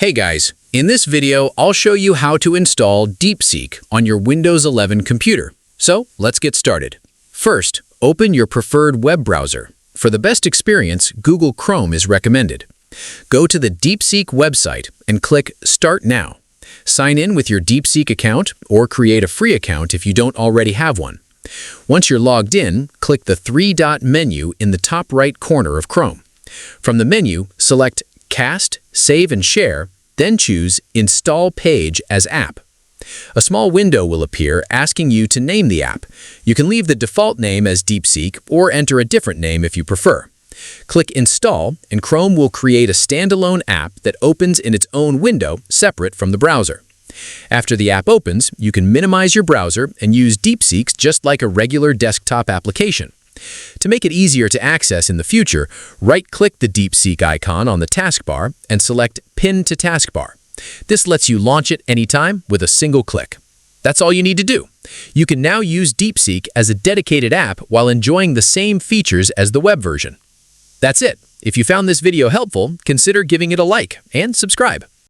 Hey guys, in this video, I'll show you how to install DeepSeek on your Windows 11 computer. So let's get started. First, open your preferred web browser. For the best experience, Google Chrome is recommended. Go to the DeepSeek website and click Start Now. Sign in with your DeepSeek account or create a free account if you don't already have one. Once you're logged in, click the three-dot menu in the top right corner of Chrome. From the menu, select Cast, Save and Share, then choose Install Page as App. A small window will appear asking you to name the app. You can leave the default name as DeepSeek or enter a different name if you prefer. Click Install and Chrome will create a standalone app that opens in its own window separate from the browser. After the app opens, you can minimize your browser and use DeepSeek just like a regular desktop application. To make it easier to access in the future, right-click the DeepSeek icon on the taskbar and select Pin to Taskbar. This lets you launch it anytime with a single click. That's all you need to do. You can now use DeepSeek as a dedicated app while enjoying the same features as the web version. That's it. If you found this video helpful, consider giving it a like and subscribe.